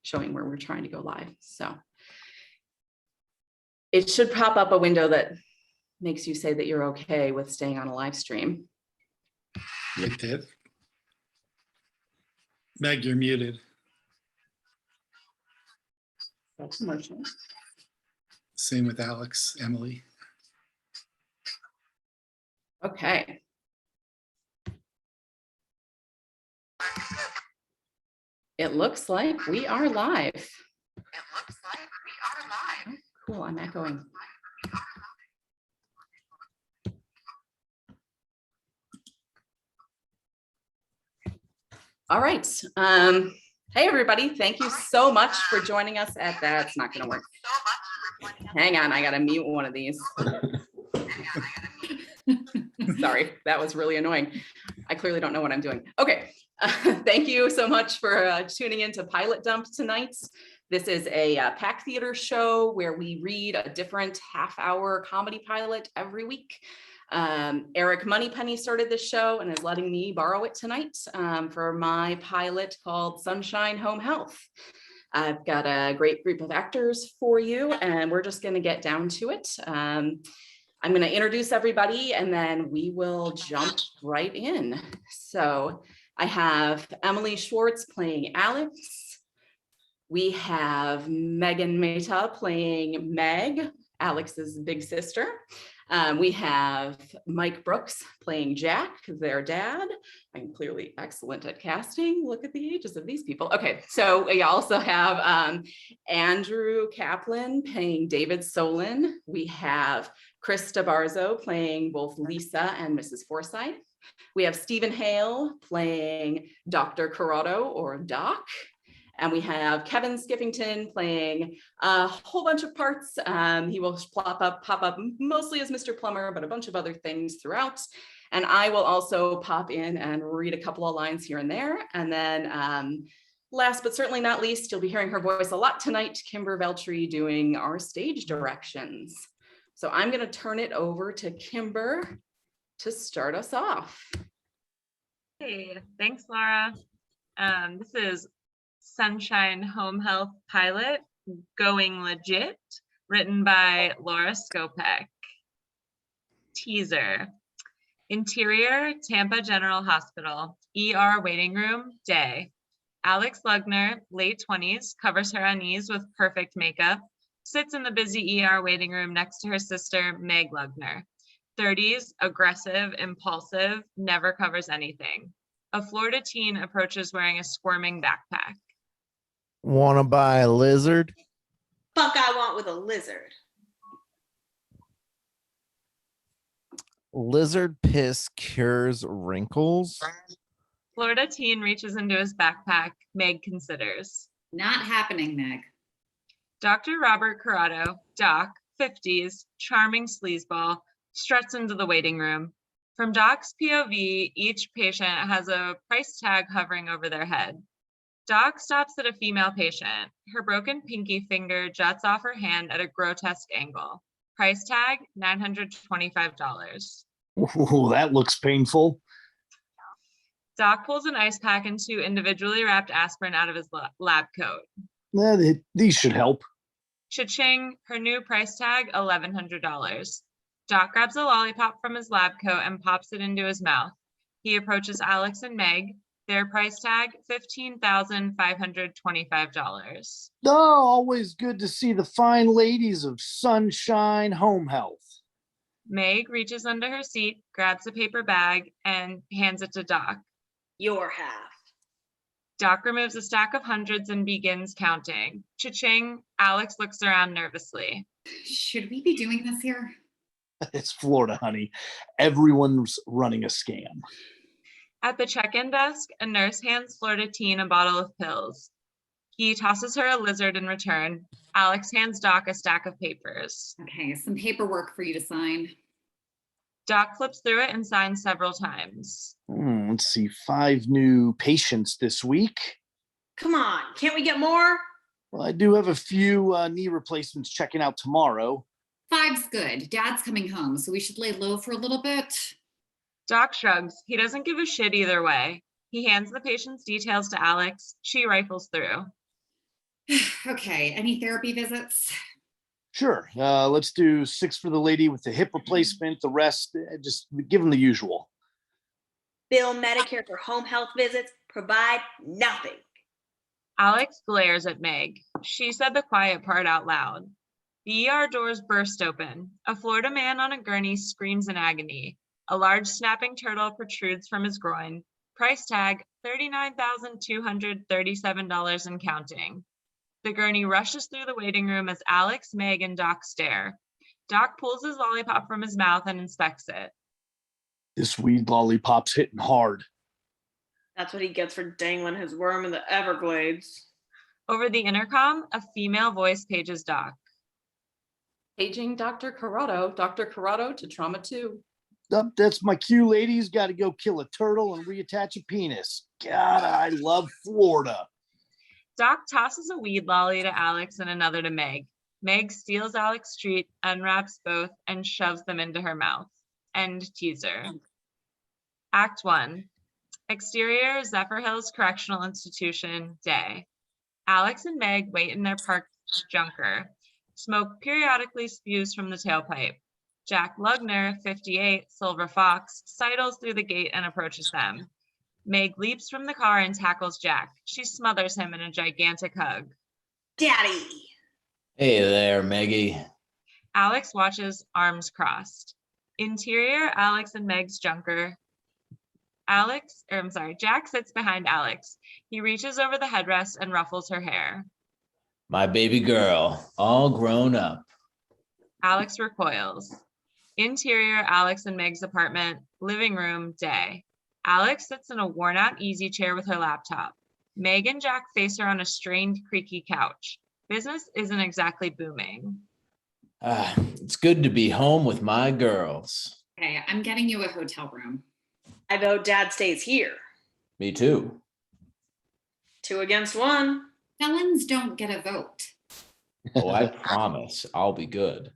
showing where we're trying to go live. So it should pop up a window that makes you say that you're okay with staying on a live stream. It did. Meg, you're muted. That's emotional. Same with Alex, Emily. Okay. It looks like we are live. Oh, cool, I'm echoing. All right. Hey, everybody. Thank you so much for joining us at that. It's not going to work. Hang on. I got to mute one of these. Sorry, that was really annoying. I clearly don't know what I'm doing. Okay. Thank you so much for tuning in to Pilot Dump tonight. This is a Pack Theater show where we read a different half-hour comedy pilot every week. Eric Moneypenny started this show and is letting me borrow it tonight for my pilot called Sunshine Home Health. I've got a great group of actors for you, and we're just going to get down to it. I'm going to introduce everybody, and then we will jump right in. So I have Emily Schwartz playing Alex. We have Megan Mehta playing Meg, Alex's big sister. We have Mike Brooks playing Jack, their dad. I'm clearly excellent at casting. Look at the ages of these people. Okay, so we also have Andrew Kaplan playing David Solon. We have Chris Tabarzo playing both Lisa and Mrs. Forsythe. We have Stephen Hale playing Dr. Corrado or Doc. And we have Kevin Skiffington playing a whole bunch of parts. He will pop up mostly as Mr. Plummer, but a bunch of other things throughout. And I will also pop in and read a couple of lines here and there. And then last but certainly not least, you'll be hearing her voice a lot tonight, Kimber Veltri doing our stage directions. So I'm going to turn it over to Kimber to start us off. Hey, thanks, Laura. This is Sunshine Home Health Pilot, Going Legit, written by Laura Skopec. Teaser. Interior, Tampa General Hospital, ER waiting room, day. Alex Lugner, late 20s, covers her unease with perfect makeup, sits in the busy ER waiting room next to her sister, Meg Lugner. 30s, aggressive, impulsive, never covers anything. A Florida teen approaches wearing a squirming backpack. Want to buy a lizard? Fuck I want with a lizard. Lizard piss cures wrinkles. Florida teen reaches into his backpack. Meg considers. Not happening, Meg. Dr. Robert Corrado, Doc, 50s, charming sleazeball, struts into the waiting room. From Doc's POV, each patient has a price tag hovering over their head. Doc stops at a female patient. Her broken pinky finger juts off her hand at a grotesque angle. Price tag, $925. Ooh, that looks painful. Doc pulls an ice pack and 2 individually wrapped aspirin out of his lab coat. These should help. Cha-ching, her new price tag, $1,100. Doc grabs a lollipop from his lab coat and pops it into his mouth. He approaches Alex and Meg. Their price tag, $15,525. Oh, always good to see the fine ladies of Sunshine Home Health. Meg reaches under her seat, grabs a paper bag, and hands it to Doc. Your half. Doc removes a stack of hundreds and begins counting. Cha-ching, Alex looks around nervously. Should we be doing this here? It's Florida, honey. Everyone's running a scam. At the check-in desk, a nurse hands Florida teen a bottle of pills. He tosses her a lizard in return. Alex hands Doc a stack of papers. Okay, some paperwork for you to sign. Doc flips through it and signs several times. Let's see, 5 new patients this week. Come on, can't we get more? Well, I do have a few knee replacements checking out tomorrow. 5's good. Dad's coming home, so we should lay low for a little bit. Doc shrugs. He doesn't give a shit either way. He hands the patient's details to Alex. She rifles through. Okay, any therapy visits? Sure. Let's do 6 for the lady with the hip replacement. The rest, just give them the usual. Bill Medicare for home health visits, provide nothing. Alex glares at Meg. She said the quiet part out loud. The ER doors burst open. A Florida man on a gurney screams in agony. A large snapping turtle protrudes from his groin. Price tag $39,237 and counting. The gurney rushes through the waiting room as Alex, Meg, and Doc stare. Doc pulls his lollipop from his mouth and inspects it. This weed lollipop's hitting hard. That's what he gets for dangling his worm in the Everglades. Over the intercom, a female voice pages Doc. Paging Dr. Corrado. Dr. Corrado to trauma 2. That's my cue, ladies. Got to go kill a turtle and reattach a penis. God, I love Florida. Doc tosses a weed lolly to Alex and another to Meg. Meg steals Alex's treat, unwraps both, and shoves them into her mouth. End teaser. Act 1. Exterior, Zephyr Hills Correctional Institution, day. Alex and Meg wait in their parked junker. Smoke periodically spews from the tailpipe. Jack Lugner, 58, Silver Fox, sidles through the gate and approaches them. Meg leaps from the car and tackles Jack. She smothers him in a gigantic hug. Daddy. Hey there, Maggie. Alex watches, arms crossed. Interior, Alex and Meg's junker. Jack sits behind Alex. He reaches over the headrest and ruffles her hair. My baby girl, all grown up. Alex recoils. Interior, Alex and Meg's apartment, living room, day. Alex sits in a worn-out easy chair with her laptop. Meg and Jack face her on a strained, creaky couch. Business isn't exactly booming. It's good to be home with my girls. Okay, I'm getting you a hotel room. I vote Dad stays here. Me too. 2 against 1. Felons don't get a vote. Oh, I promise I'll be good.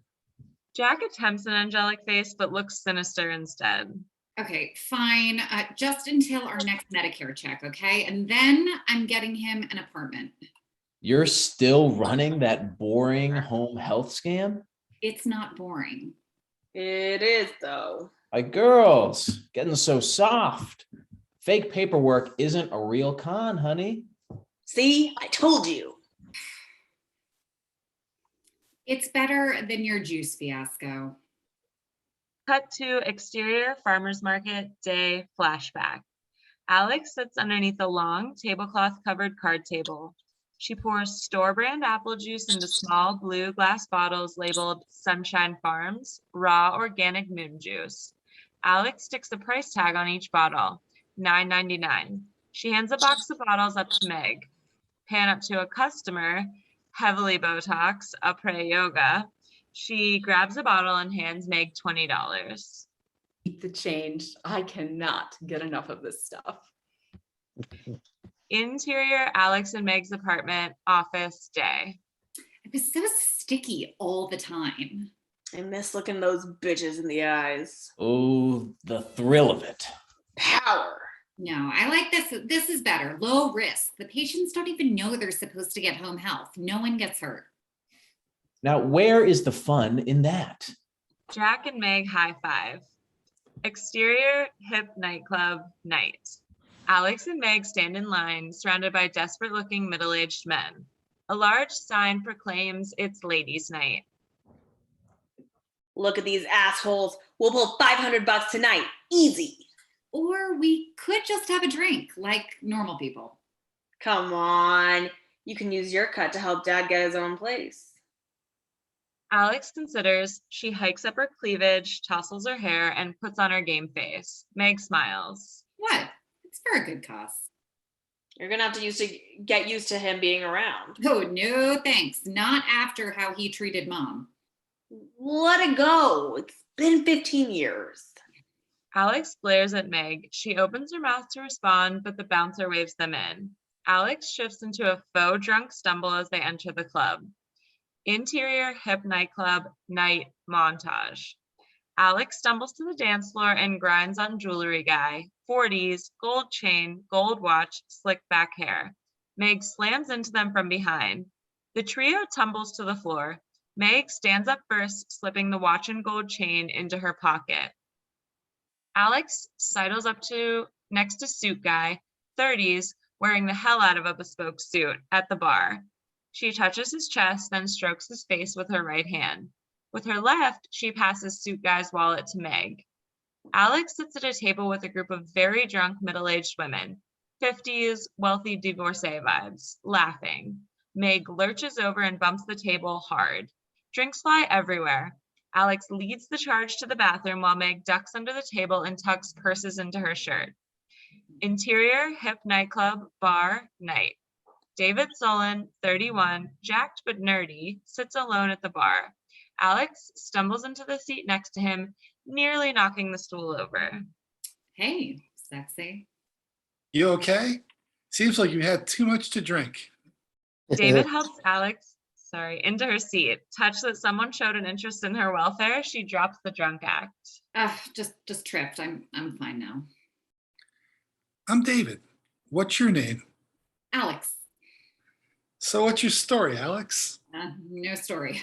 Jack attempts an angelic face, but looks sinister instead. Okay, fine. Just until our next Medicare check, okay? And then I'm getting him an apartment. You're still running that boring home health scam? It's not boring. It is, though. My girls, getting so soft. Fake paperwork isn't a real con, honey. See, I told you. It's better than your juice fiasco. Cut to exterior farmer's market, day, flashback. Alex sits underneath a long tablecloth-covered card table. She pours store-brand apple juice into small blue glass bottles labeled Sunshine Farms, raw organic moon juice. Alex sticks a price tag on each bottle, $9.99. She hands a box of bottles up to Meg. Pan up to a customer, heavily Botox, après yoga. She grabs a bottle and hands Meg $20. Keep the change. I cannot get enough of this stuff. Interior, Alex and Meg's apartment, office, day. It was so sticky all the time. I miss looking those bitches in the eyes. Oh, the thrill of it. Power. No, I like this. This is better. Low risk. The patients don't even know they're supposed to get home health. No one gets hurt. Now, where is the fun in that? Jack and Meg high five. Exterior, hip nightclub, night. Alex and Meg stand in line, surrounded by desperate-looking middle-aged men. A large sign proclaims it's ladies' night. Look at these assholes. We'll pull $500 tonight. Easy. Or we could just have a drink like normal people. Come on. You can use your cut to help Dad get his own place. Alex considers. She hikes up her cleavage, tousles her hair, and puts on her game face. Meg smiles. What? It's for a good cause. You're going to have to get used to him being around. Oh, no thanks. Not after how he treated Mom. Let it go. It's been 15 years. Alex glares at Meg. She opens her mouth to respond, but the bouncer waves them in. Alex shifts into a faux drunk stumble as they enter the club. Interior, hip nightclub, night, montage. Alex stumbles to the dance floor and grinds on jewelry guy. 40s, gold chain, gold watch, slick back hair. Meg slams into them from behind. The trio tumbles to the floor. Meg stands up first, slipping the watch and gold chain into her pocket. Alex sidles up to next to suit guy, 30s, wearing the hell out of a bespoke suit at the bar. She touches his chest, then strokes his face with her right hand. With her left, she passes suit guy's wallet to Meg. Alex sits at a table with a group of very drunk middle-aged women, 50s, wealthy divorcee vibes, laughing. Meg lurches over and bumps the table hard. Drinks fly everywhere. Alex leads the charge to the bathroom while Meg ducks under the table and tucks purses into her shirt. Interior, hip nightclub, bar, night. David Solon, 31, jacked but nerdy, sits alone at the bar. Alex stumbles into the seat next to him, nearly knocking the stool over. Hey, sexy. You okay? Seems like you had too much to drink. David helps Alex, into her seat. Touched that someone showed an interest in her welfare, she drops the drunk act. Just tripped. I'm fine now. I'm David. What's your name? Alex, So what's your story, Alex? no story.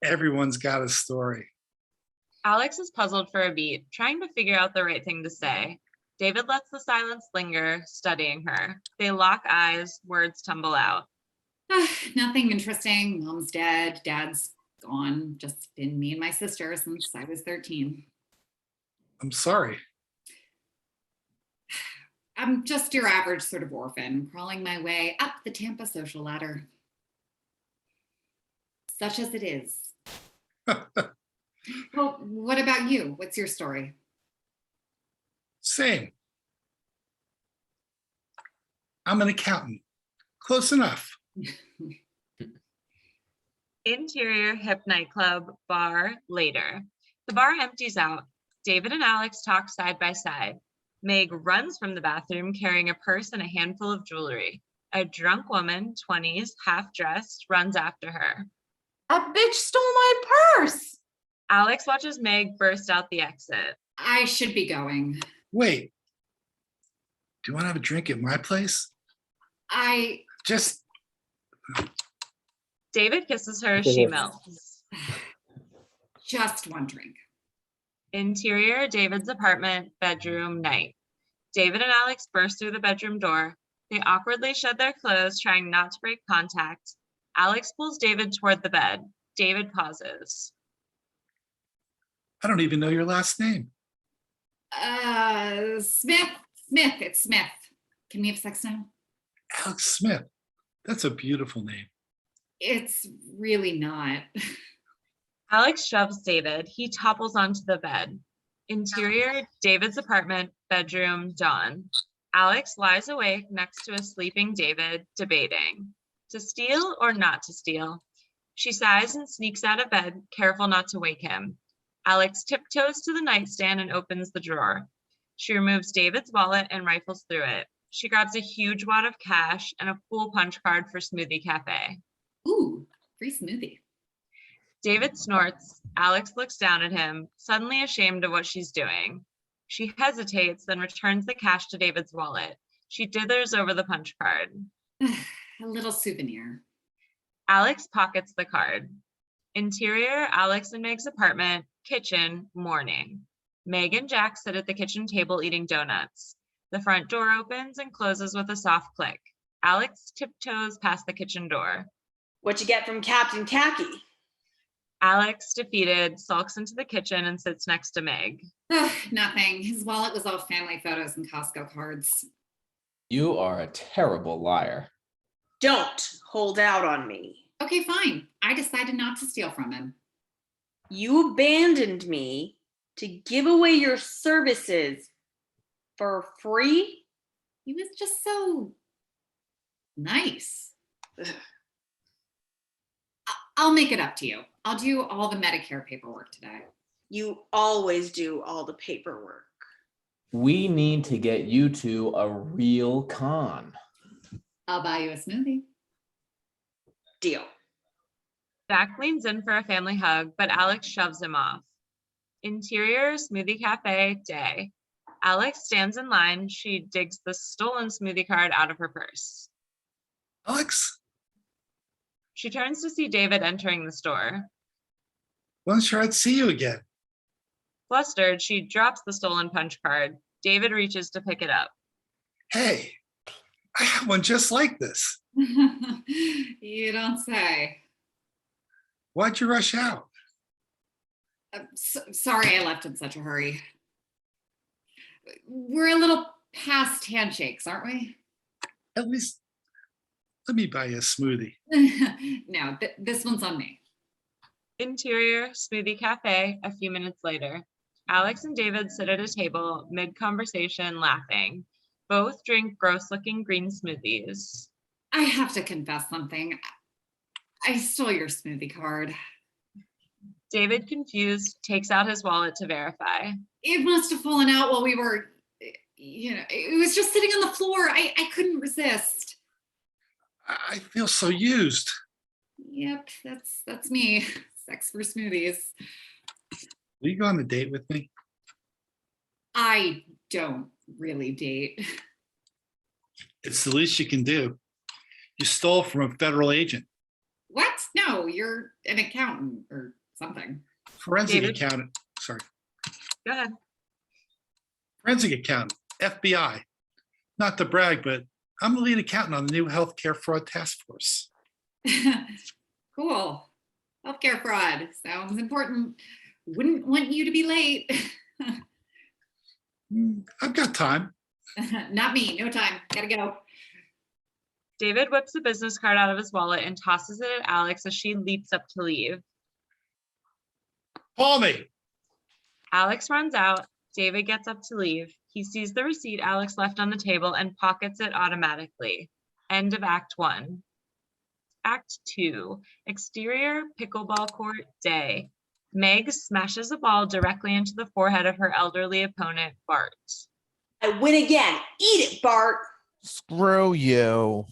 Everyone's got a story. Alex is puzzled for a beat, trying to figure out the right thing to say. David lets the silence linger, studying her. They lock eyes, words tumble out. Nothing interesting. Mom's dead. Dad's gone. Just been me and my sister since I was 13. I'm sorry. I'm just your average sort of orphan, crawling my way up the Tampa social ladder. Such as it is. Well, what about you? What's your story? Same. I'm an accountant. Close enough. Interior, hip nightclub, bar, later. The bar empties out. David and Alex talk side by side. Meg runs from the bathroom carrying a purse and a handful of jewelry. A drunk woman, 20s, half-dressed, runs after her. That bitch stole my purse. Alex watches Meg burst out the exit. I should be going. Wait. Do you want to have a drink at my place? Just David kisses her as she melts. Just one drink. Interior, David's apartment, bedroom, night. David and Alex burst through the bedroom door. They awkwardly shed their clothes, trying not to break contact. Alex pulls David toward the bed. David pauses. I don't even know your last name. Smith. It's Smith. Can we have sex now? Alex Smith. That's a beautiful name. It's really not. Alex shoves David. He topples onto the bed. Interior, David's apartment, bedroom, dawn. Alex lies awake next to a sleeping David, debating. To steal or not to steal? She sighs and sneaks out of bed, careful not to wake him. Alex tiptoes to the nightstand and opens the drawer. She removes David's wallet and rifles through it. She grabs a huge wad of cash and a pool punch card for Smoothie Cafe. Ooh, free smoothie. David snorts. Alex looks down at him, suddenly ashamed of what she's doing. She hesitates, then returns the cash to David's wallet. She dithers over the punch card. A little souvenir. Alex pockets the card. Interior, Alex and Meg's apartment, kitchen, morning. Meg and Jack sit at the kitchen table eating donuts. The front door opens and closes with a soft click. Alex tiptoes past the kitchen door. What you get from Captain Khaki? Alex, defeated, sulks into the kitchen and sits next to Meg. Nothing. His wallet was all family photos and Costco cards. You are a terrible liar. Don't hold out on me. Okay, fine. I decided not to steal from him. You abandoned me to give away your services for free? He was just so nice. I'll make it up to you. I'll do all the Medicare paperwork today. You always do all the paperwork. We need to get you to a real con. I'll buy you a smoothie. Deal. Jack leans in for a family hug, but Alex shoves him off. Interior, Smoothie Cafe, day. Alex stands in line. She digs the stolen smoothie card out of her purse. Alex? She turns to see David entering the store. Wasn't sure I'd see you again. Flustered, she drops the stolen punch card. David reaches to pick it up. Hey, I have one just like this. You don't say. Why'd you rush out? Sorry I left in such a hurry. We're a little past handshakes, aren't we? At least let me buy you a smoothie. No, this one's on me. Interior smoothie cafe a few minutes later. Alex and David sit at a table, mid-conversation, laughing. Both drink gross-looking green smoothies. I have to confess something. I stole your smoothie card. David, confused, takes out his wallet to verify. It must have fallen out while we were, it was just sitting on the floor. I couldn't resist. I feel so used. Yep, that's me. Sex for smoothies. Will you go on a date with me? I don't really date. It's the least you can do. You stole from a federal agent. What? No, you're an accountant or something. Forensic David? accountant. Sorry. Go ahead. Forensic accountant. FBI. Not to brag, but I'm the lead accountant on the new healthcare fraud task force. Cool. Healthcare fraud. Sounds important. Wouldn't want you to be late. I've got time. Not me. No time. Gotta go. David whips the business card out of his wallet and tosses it at Alex as she leaps up to leave. Call me. Alex runs out. David gets up to leave. He sees the receipt Alex left on the table and pockets it automatically. End of Act 1. Act 2. Exterior pickleball court day. Meg smashes a ball directly into the forehead of her elderly opponent, Bart. I win again. Eat it, Bart. Screw you.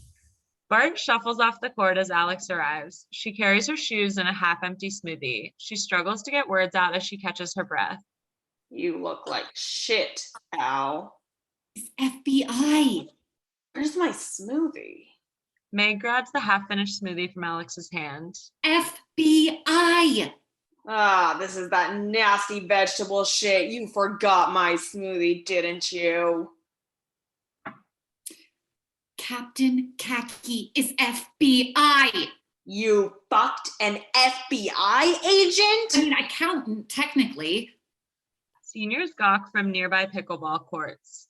Bart shuffles off the court as Alex arrives. She carries her shoes and a half-empty smoothie. She struggles to get words out as she catches her breath. You look like shit, Al. It's FBI. Where's my smoothie? Meg grabs the half-finished smoothie from Alex's hand. FBI. Ah, this is that nasty vegetable shit. You forgot my smoothie, didn't you? Captain Khaki is FBI. You fucked an FBI agent? I mean, accountant, technically. Seniors gawk from nearby pickleball courts.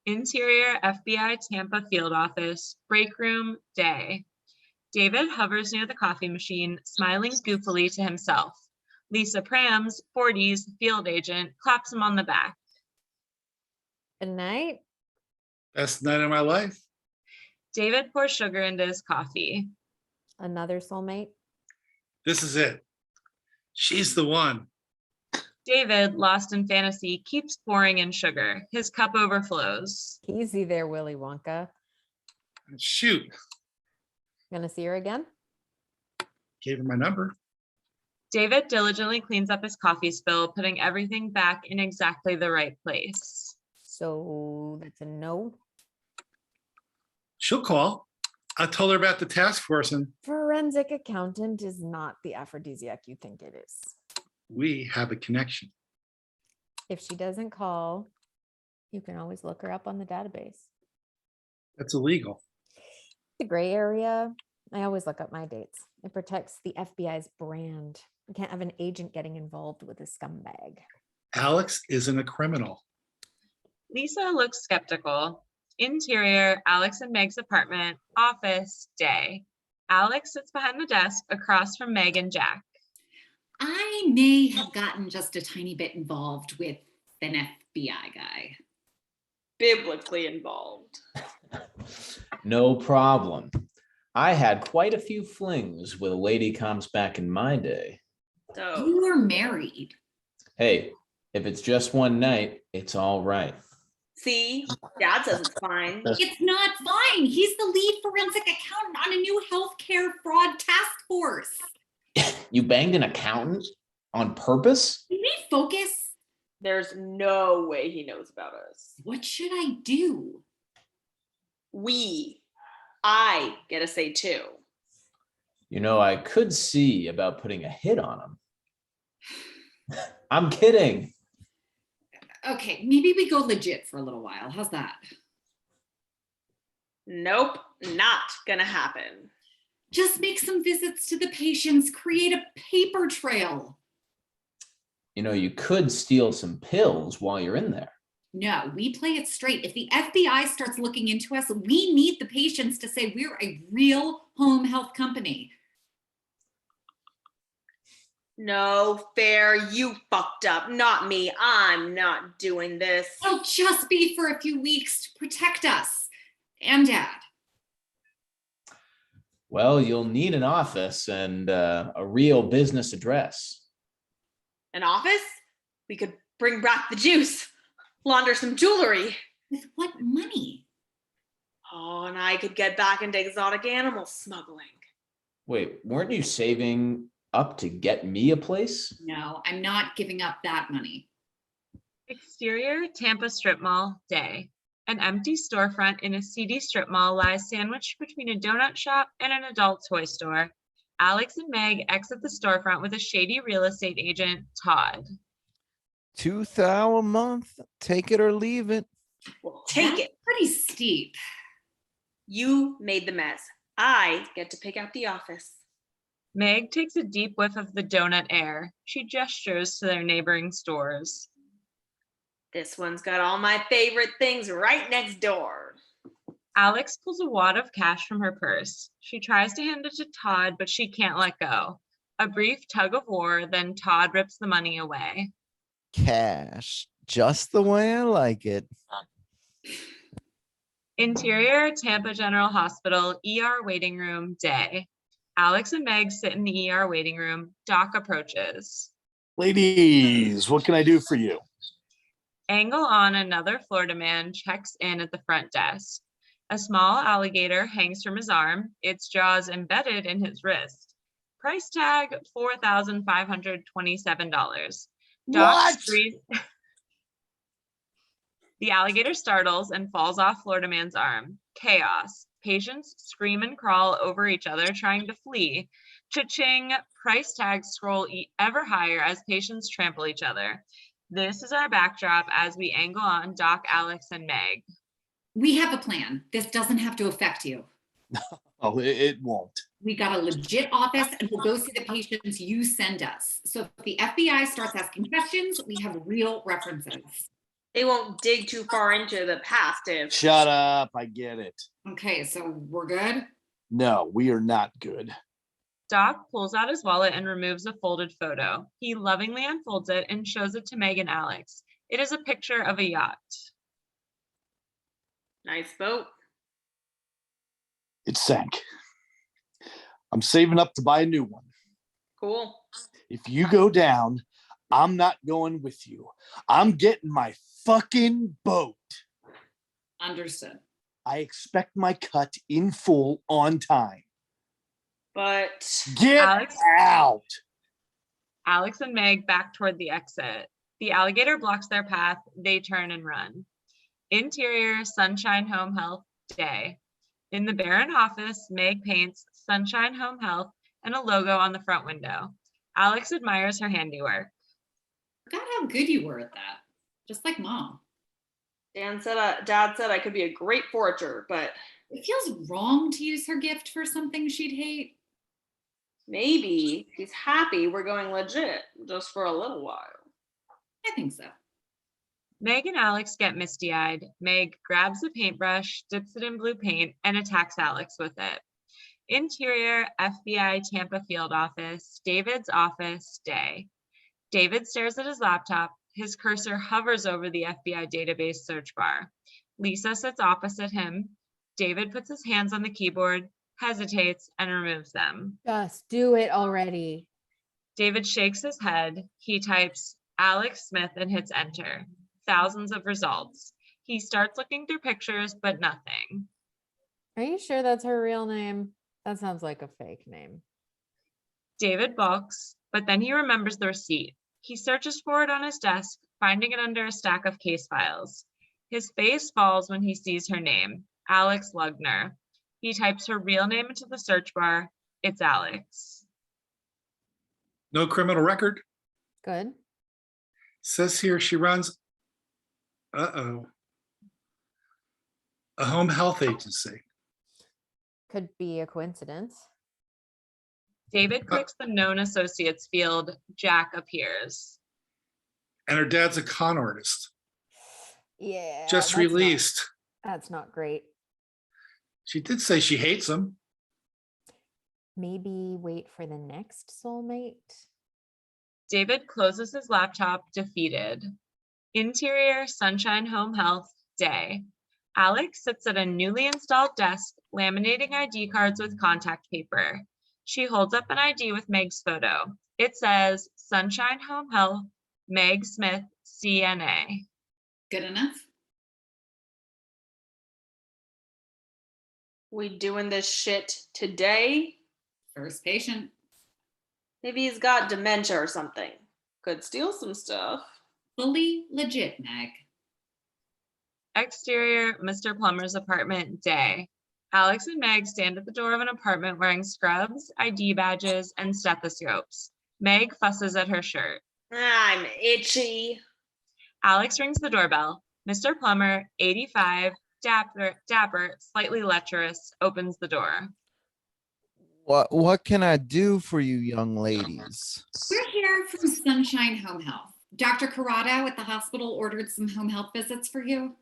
Interior FBI Tampa field office, break room, day. David hovers near the coffee machine, smiling goofily to himself. Lisa Prams, 40s, field agent, claps him on the back. Good night. Best night of my life. David pours sugar into his coffee. Another soulmate. This is it. She's the one. David, lost in fantasy, keeps pouring in sugar. His cup overflows. Easy there, Willy Wonka. Shoot. Gonna see her again? Gave her my number. David diligently cleans up his coffee spill, putting everything back in exactly the right place. So that's a no. She'll call. I told her about the task force and Forensic accountant is not the aphrodisiac you think it is. we have a connection. If she doesn't call, you can always look her up on the database. That's illegal. The gray area, I always look up my dates. It protects the FBI's brand. We can't have an agent getting involved with a scumbag. Alex isn't a criminal. Lisa looks skeptical. Interior, Alex and Meg's apartment, office, day. Alex sits behind the desk across from Meg and Jack. I may have gotten just a tiny bit involved with an FBI guy. Biblically involved. No problem. I had quite a few flings with lady comes back in my day. So You were married. Hey, if it's just one night, it's all right. see, Dad says it's fine. It's not fine. He's the lead forensic accountant on a new healthcare fraud task force. You banged an accountant on purpose? Can we focus? There's no way he knows about us. What should I do? I get a say too. You know, I could see about putting a hit on him. I'm kidding. Okay, maybe we go legit for a little while. How's that? Nope, not gonna happen. Just make some visits to the patients, create a paper trail. You know, you could steal some pills while you're in there. No, we play it straight. If the FBI starts looking into us, we need the patients to say we're a real home health company. No, fair, you fucked up, not me. I'm not doing this. It'll just be for a few weeks to protect us and Dad. Well, you'll need an office and a real business address. An office? We could bring back the juice, launder some jewelry. With what money? Oh, and I could get back into exotic animal smuggling. Wait, weren't you saving up to get me a place? No, I'm not giving up that money. Exterior Tampa Strip Mall, day. An empty storefront in a seedy strip mall lies sandwiched between a donut shop and an adult toy store. Alex and Meg exit the storefront with a shady real estate agent, Todd. $2,000 a month. Take it or leave it. Well, take That's it. pretty steep. You made the mess. I get to pick out the office. Meg takes a deep whiff of the donut air. She gestures to their neighboring stores. This one's got all my favorite things right next door. Alex pulls a wad of cash from her purse. She tries to hand it to Todd, but she can't let go. A brief tug of war, then Todd rips the money away. Cash. Just the way I like it. Interior Tampa General Hospital, ER waiting room, day. Alex and Meg sit in the ER waiting room. Doc approaches. Ladies, what can I do for you? Angle on, another Florida man checks in at the front desk. A small alligator hangs from his arm, its jaws embedded in his wrist. Price tag $4,527. What? The alligator startles and falls off Florida man's arm. Chaos. Patients scream and crawl over each other, trying to flee. Cha-ching. Price tags scroll ever higher as patients trample each other. This is our backdrop as we angle on Doc, Alex, and Meg. We have a plan. This doesn't have to affect you. Oh, it won't. We got a legit office and we'll go see the patients you send us. So if the FBI starts asking questions, we have real references. They won't dig too far into the past if. Shut up. I get it. Okay, so we're good? No, we are not good. Doc pulls out his wallet and removes a folded photo. He lovingly unfolds it and shows it to Meg and Alex. It is a picture of a yacht. Nice boat. It sank. I'm saving up to buy a new one. Cool. If you go down, I'm not going with you. I'm getting my fucking boat. Understood. I expect my cut in full on time. But Get Alex? out. Alex and Meg back toward the exit. The alligator blocks their path. They turn and run. Interior Sunshine Home Health, day. In the barren office, Meg paints Sunshine Home Health and a logo on the front window. Alex admires her handiwork. Forgot how good you were at that. Just like Mom. Dad said I could be a great forger, but It feels wrong to use her gift for something she'd hate. maybe he's happy we're going legit just for a little while. I think so. Meg and Alex get misty-eyed. Meg grabs a paintbrush, dips it in blue paint, and attacks Alex with it. Interior FBI Tampa field office, David's office, day. David stares at his laptop. His cursor hovers over the FBI database search bar. Lisa sits opposite him. David puts his hands on the keyboard, hesitates, and removes them. Just do it already. David shakes his head. He types Alex Smith and hits enter. Thousands of results. He starts looking through pictures, but nothing. Are you sure that's her real name? That sounds like a fake name. David balks, but then he remembers the receipt. He searches for it on his desk, finding it under a stack of case files. His face falls when he sees her name, Alex Lugner. He types her real name into the search bar. It's Alex. No criminal record. Good. Says here she runs, a home health agency. Could be a coincidence. David clicks the known associates field. Jack appears. And her dad's a con artist. Yeah. Just released. That's not great. She did say she hates him. Maybe wait for the next soulmate. David closes his laptop, defeated. Interior, Sunshine Home Health, day. Alex sits at a newly installed desk, laminating ID cards with contact paper. She holds up an ID with Meg's photo. It says, Sunshine Home Health, Meg Smith, CNA. Good enough. We doing this shit today? First patient. Maybe he's got dementia or something. Could steal some stuff. Fully legit, Meg. Exterior, Mr. Plummer's apartment, day. Alex and Meg stand at the door of an apartment wearing scrubs, ID badges, and stethoscopes. Meg fusses at her shirt. I'm itchy. Alex rings the doorbell. Mr. Plummer, 85, dapper, slightly lecherous, opens the door. What can I do for you young ladies? We're here from Sunshine Home Health. Dr. Corrado at the hospital ordered some home health visits for you.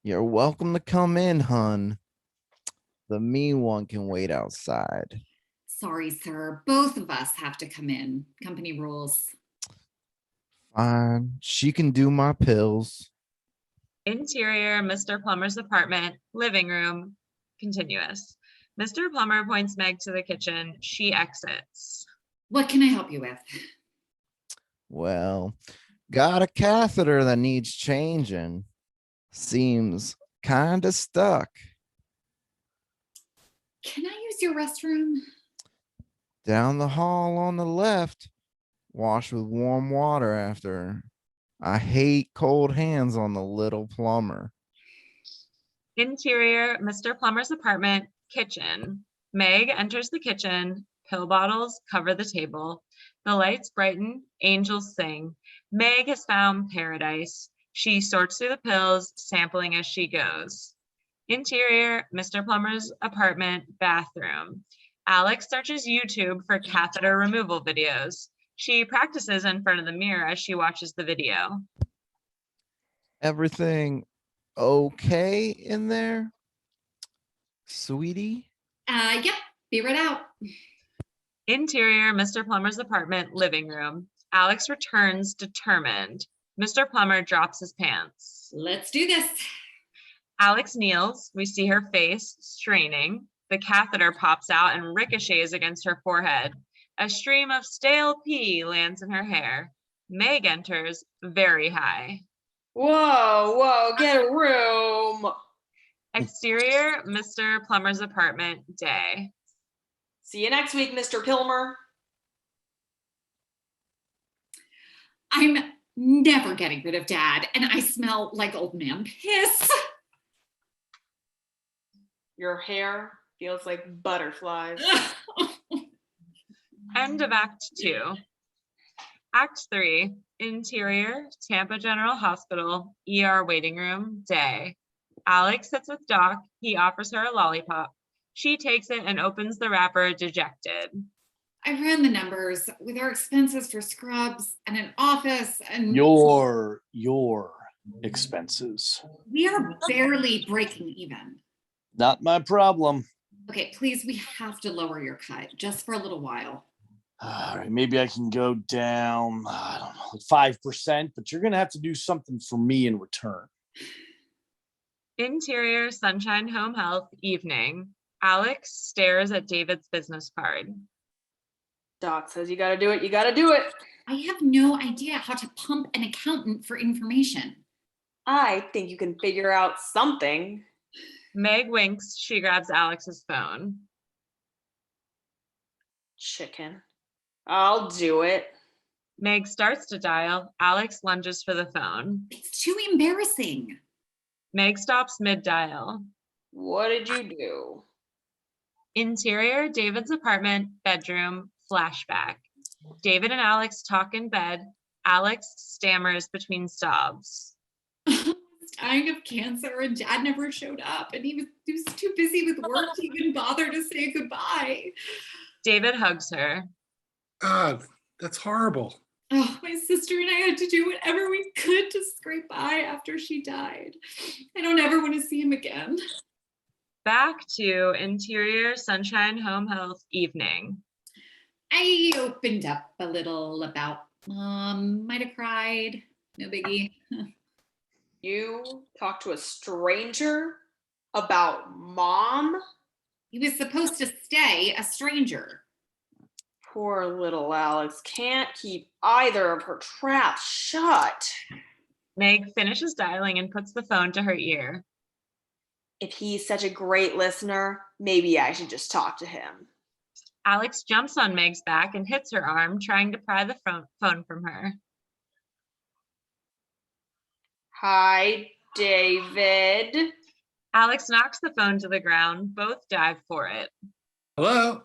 You're welcome to come in, hun. The mean one can wait outside. Sorry, sir. Both of us have to come in. Company rules. Fine, she can do my pills. Interior, Mr. Plummer's apartment, living room, continuous. Mr. Plummer points Meg to the kitchen. She exits. What can I help you with? Well, got a catheter that needs changing. Seems kind of stuck. Can I use your restroom? Down the hall on the left. Wash with warm water after. I hate cold hands on the little plumber. Interior, Mr. Plummer's apartment, kitchen. Meg enters the kitchen. Pill bottles cover the table. The lights brighten. Angels sing. Meg has found paradise. She sorts through the pills, sampling as she goes. Interior, Mr. Plummer's apartment, bathroom. Alex searches YouTube for catheter removal videos. She practices in front of the mirror as she watches the video. Everything okay in there, sweetie? Yep. Be right out. Interior, Mr. Plummer's apartment, living room. Alex returns determined. Mr. Plummer drops his pants. Let's do this. Alex kneels. We see her face straining. The catheter pops out and ricochets against her forehead. A stream of stale pee lands in her hair. Meg enters very high. Whoa, get a room. Exterior, Mr. Plummer's apartment, day. See you next week, Mr. Pilmer. I'm never getting rid of Dad, and I smell like old man piss. Your hair feels like butterflies. End of Act 2. Act 3, interior, Tampa General Hospital, ER waiting room, day. Alex sits with Doc. He offers her a lollipop. She takes it and opens the wrapper, dejected. I ran the numbers with our expenses for scrubs and an office and Your expenses. we are barely breaking even. Not my problem. Okay, please, we have to lower your cut just for a little while. All right, maybe I can go down, I don't know, like 5%, but you're going to have to do something for me in return. Interior, Sunshine Home Health, evening. Alex stares at David's business card. Doc says you gotta do it, you gotta do it. I have no idea how to pump an accountant for information. I think you can figure out something. Meg winks. She grabs Alex's phone. Chicken. I'll do it. Meg starts to dial. Alex lunges for the phone. It's too embarrassing. Meg stops mid-dial. What did you do? Interior, David's apartment, bedroom, flashback. David and Alex talk in bed. Alex stammers between sobs. Dying of cancer and dad never showed up and he was too busy with work to even bother to say goodbye. David hugs her. God, that's horrible. Oh, my sister and I had to do whatever we could to scrape by after she died. I don't ever want to see him again. Back to interior, sunshine, home health, evening. I opened up a little about mom, might have cried, no biggie. You talked to a stranger about mom? He was supposed to stay a stranger. Poor little Alex can't keep either of her traps shut. Meg finishes dialing and puts the phone to her ear. If he's such a great listener, maybe I should just talk to him. Alex jumps on Meg's back and hits her arm, trying to pry the phone from her. Hi, David. Alex knocks the phone to the ground. Both dive for it. Hello?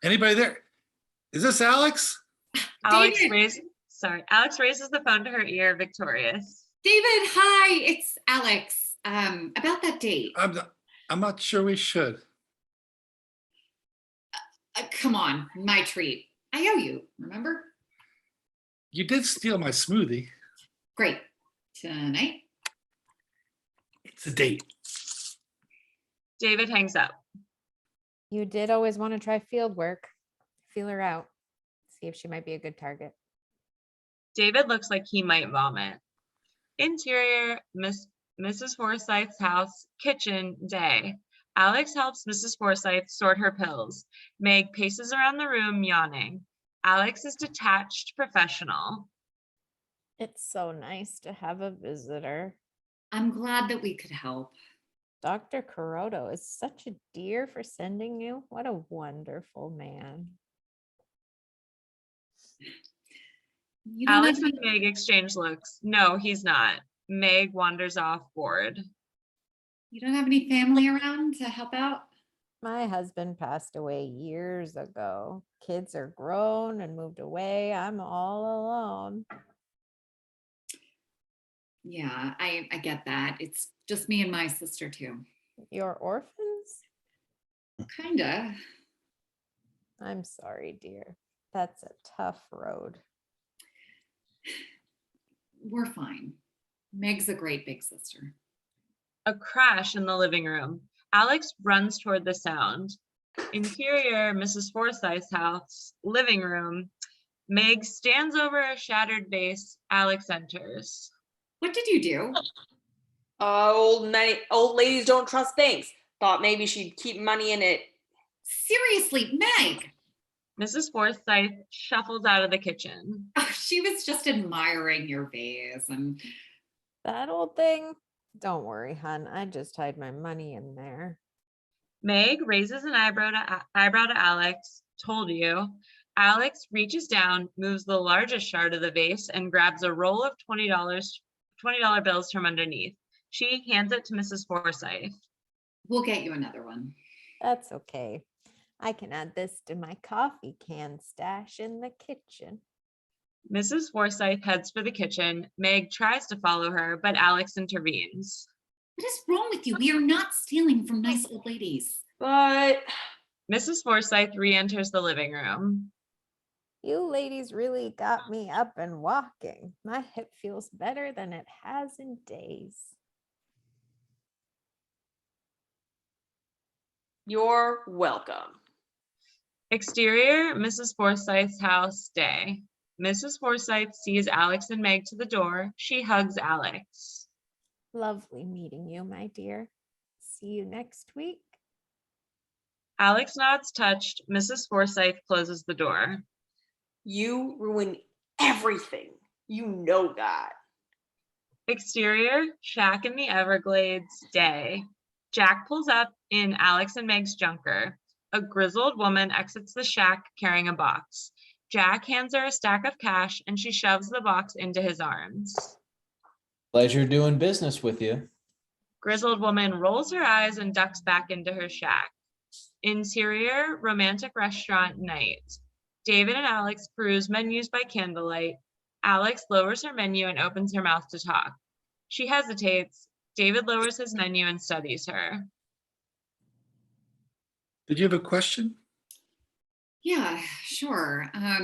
Anybody there? Is this Alex? Alex David! raises the phone to her ear, victorious. David, hi, it's Alex. About that date. I'm not sure we should. Come on, my treat. I owe you, remember? You did steal my smoothie. Great. Tonight? It's a date. David hangs up. You did always want to try field work. Feel her out. See if she might be a good target. David looks like he might vomit. Interior, Mrs. Forsyth's house, kitchen, day. Alex helps Mrs. Forsyth sort her pills. Meg paces around the room, yawning. Alex is detached, professional. It's so nice to have a visitor. I'm glad that we could help. Dr. Kuroto is such a dear for sending you. What a wonderful man. You don't Alex have and Meg exchange looks. No, he's not. Meg wanders off, bored. You don't have any family around to help out? My husband passed away years ago. Kids are grown and moved away. I'm all alone. Yeah, I get that. It's just me and my sister too. You're orphans? Kinda. I'm sorry, dear. That's a tough road. We're fine. Meg's a great big sister. A crash in the living room. Alex runs toward the sound. Interior, Mrs. Forsyth's house, living room. Meg stands over a shattered vase. Alex enters. What did you do? Old ladies don't trust banks. Thought maybe she'd keep money in it. Seriously, Meg! Mrs. Forsyth shuffles out of the kitchen. Oh, she was just admiring your vase and That old thing? Don't worry, hon. I just hide my money in there. Meg raises an eyebrow to Alex. Told you. Alex reaches down, moves the largest shard of the vase, and grabs a roll of $20 bills from underneath. She hands it to Mrs. Forsyth. we'll get you another one. That's okay. I can add this to my coffee can stash in the kitchen. Mrs. Forsyth heads for the kitchen. Meg tries to follow her, but Alex intervenes. What is wrong with you? We are not stealing from nice old ladies. But Mrs. Forsyth re-enters the living room. You ladies really got me up and walking. My hip feels better than it has in days. you're welcome. Exterior, Mrs. Forsyth's house, day. Mrs. Forsyth sees Alex and Meg to the door. She hugs Alex. Lovely meeting you, my dear. See you next week. Alex nods touched. Mrs. Forsyth closes the door. You ruin everything. You know that. Exterior, shack in the Everglades, day. Jack pulls up in Alex and Meg's junker. A grizzled woman exits the shack carrying a box. Jack hands her a stack of cash and she shoves the box into his arms. Pleasure doing business with you. Grizzled woman rolls her eyes and ducks back into her shack. Interior, romantic restaurant, night. David and Alex peruse menus by candlelight. Alex lowers her menu and opens her mouth to talk. She hesitates. David lowers his menu and studies her. Did you have a question? Yeah, sure. How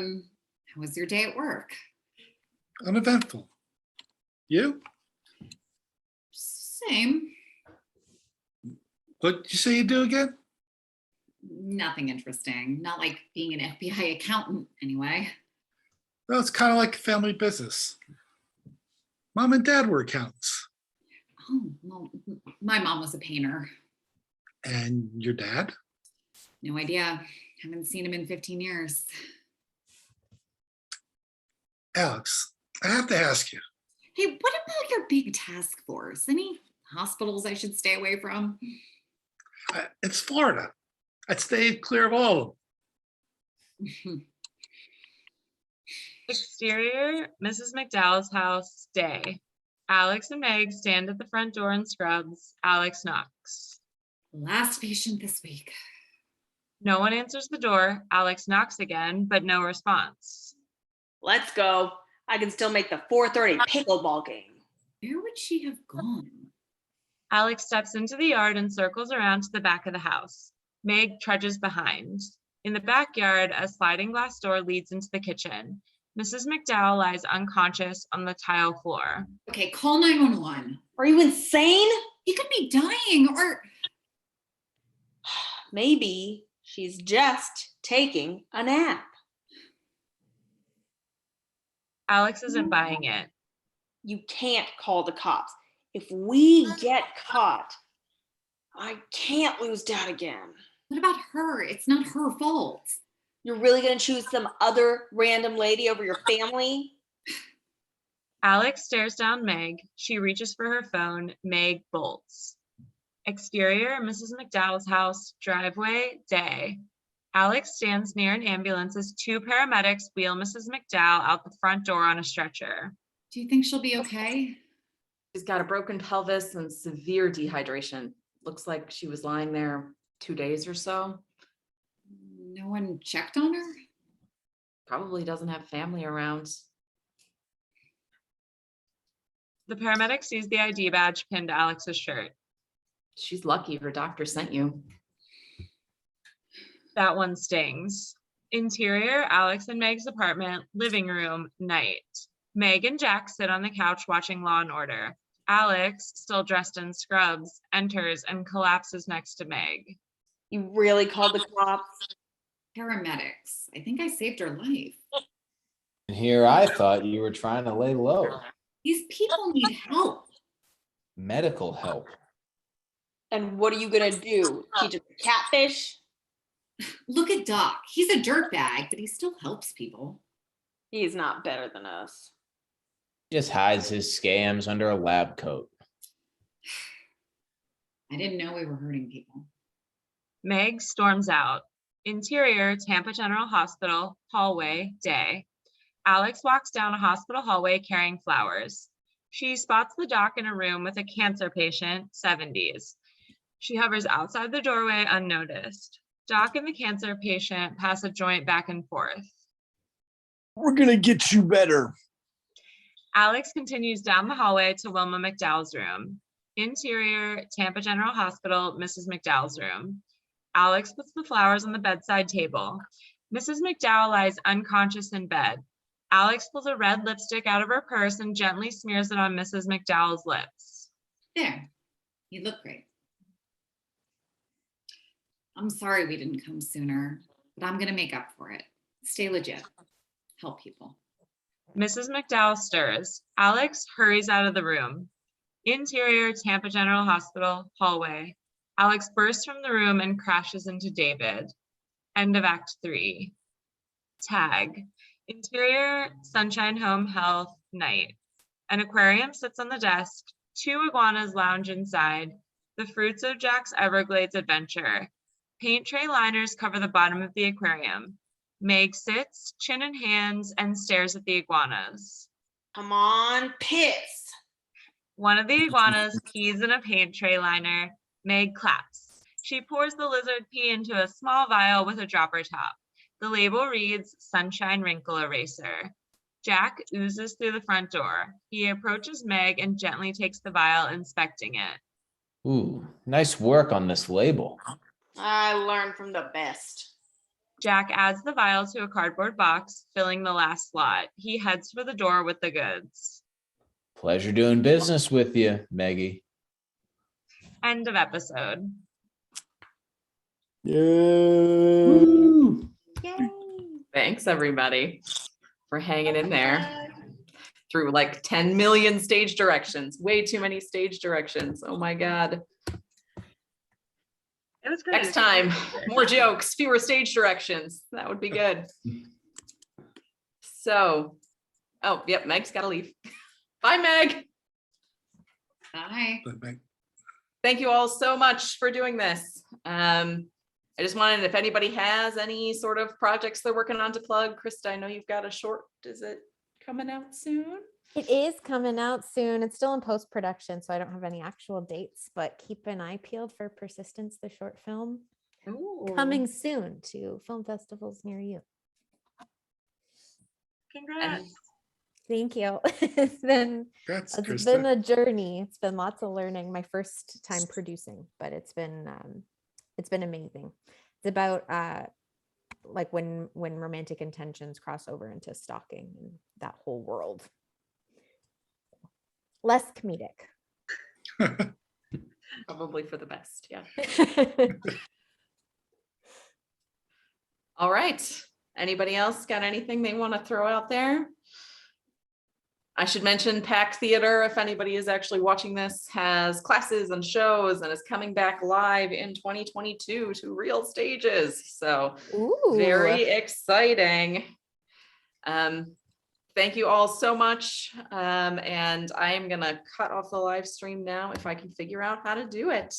was your day at work? Uneventful. You? Same. What did you say you do again? Nothing interesting. Not like being an FBI accountant, anyway. Well, it's kind of like a family business. Mom and dad were accountants. Oh, well, my mom was a painter. And your dad? No idea. Haven't seen him in 15 years. Alex, I have to ask you. Hey, what about your big task force? Any hospitals I should stay away from? It's Florida. I'd stay clear of all of them. Exterior, Mrs. McDowell's house, day. Alex and Meg stand at the front door in scrubs. Alex knocks. Last patient this week. No one answers the door. Alex knocks again, but no response. Let's go. I can still make the 4:30 pickleball game. Where would she have gone? Alex steps into the yard and circles around to the back of the house. Meg trudges behind. In the backyard, a sliding glass door leads into the kitchen. Mrs. McDowell lies unconscious on the tile floor. Okay, call 911. Are you insane? You could be dying or... Maybe she's just taking a nap. Alex isn't buying it. You can't call the cops. If we get caught, I can't lose Dad again. What about her? It's not her fault. You're really gonna choose some other random lady over your family? Alex stares down Meg. She reaches for her phone. Meg bolts. Exterior, Mrs. McDowell's house, driveway, day. Alex stands near an ambulance as two paramedics wheel Mrs. McDowell out the front door on a stretcher. Do you think she'll be okay? She's got a broken pelvis and severe dehydration. Looks like she was lying there 2 days or so. No one checked on her? Probably doesn't have family around. The paramedic sees the ID badge pinned to Alex's shirt. She's lucky her doctor sent you. That one stings. Interior, Alex and Meg's apartment, living room, night. Meg and Jack sit on the couch watching Law and Order. Alex, still dressed in scrubs, enters and collapses next to Meg. You really called the cops? Paramedics. I think I saved her life. And here I thought you were trying to lay low. These people need help. Medical help. And what are you gonna do? Teach them to catfish? Look at Doc. He's a dirtbag, but he still helps people. He's not better than us. Just hides his scams under a lab coat. I didn't know we were hurting people. Meg storms out. Interior, Tampa General Hospital, hallway, day. Alex walks down a hospital hallway carrying flowers. She spots the doc in a room with a cancer patient, 70s. She hovers outside the doorway unnoticed. Doc and the cancer patient pass a joint back and forth. We're gonna get you better. Alex continues down the hallway to Wilma McDowell's room. Interior, Tampa General Hospital, Mrs. McDowell's room. Alex puts the flowers on the bedside table. Mrs. McDowell lies unconscious in bed. Alex pulls a red lipstick out of her purse and gently smears it on Mrs. McDowell's lips. There. You look great. I'm sorry we didn't come sooner, but I'm gonna make up for it. Stay legit. Help people. Mrs. McDowell stirs. Alex hurries out of the room. Interior, Tampa General Hospital, hallway. Alex bursts from the room and crashes into David. End of Act 3. Tag. Interior, Sunshine Home Health, night. An aquarium sits on the desk. 2 iguanas lounge inside. The fruits of Jack's Everglades adventure. Paint tray liners cover the bottom of the aquarium. Meg sits, chin in hands, and stares at the iguanas. Come on, Pitts. One of the iguanas pees in a paint tray liner. Meg claps. She pours the lizard pee into a small vial with a dropper top. The label reads Sunshine Wrinkle Eraser. Jack oozes through the front door. He approaches Meg and gently takes the vial, inspecting it. Ooh, nice work on this label. I learned from the best. Jack adds the vial to a cardboard box, filling the last slot. He heads for the door with the goods. Pleasure doing business with you, Maggie. End of episode. Woo. Yay. Thanks, everybody, for hanging in there through like 10 million stage directions. Way too many stage directions. Oh my God. It was good. Next time, more jokes, fewer stage directions. That would be good. So, oh, yep, Meg's got to leave. Bye, Meg. Bye. Thank you all so much for doing this. I just wanted, if anybody has any sort of projects they're working on to plug. Krista, I know you've got a short, is it coming out soon? It is coming out soon. It's still in post-production, so I don't have any actual dates, but keep an eye peeled for Persistence, the short film, coming soon to film festivals near you. Congrats. Thank you. It's been a journey. It's been lots of learning. My first time producing, but it's been amazing. It's about like when romantic intentions cross over into stalking and that whole world. Less comedic. Probably for the best, yeah. All right. Anybody else got anything they want to throw out there? I should mention Pack Theater, if anybody is actually watching this, has classes and shows and is coming back live in 2022 to real stages. So very exciting. Thank you all so much. And I am going to cut off the live stream now if I can figure out how to do it.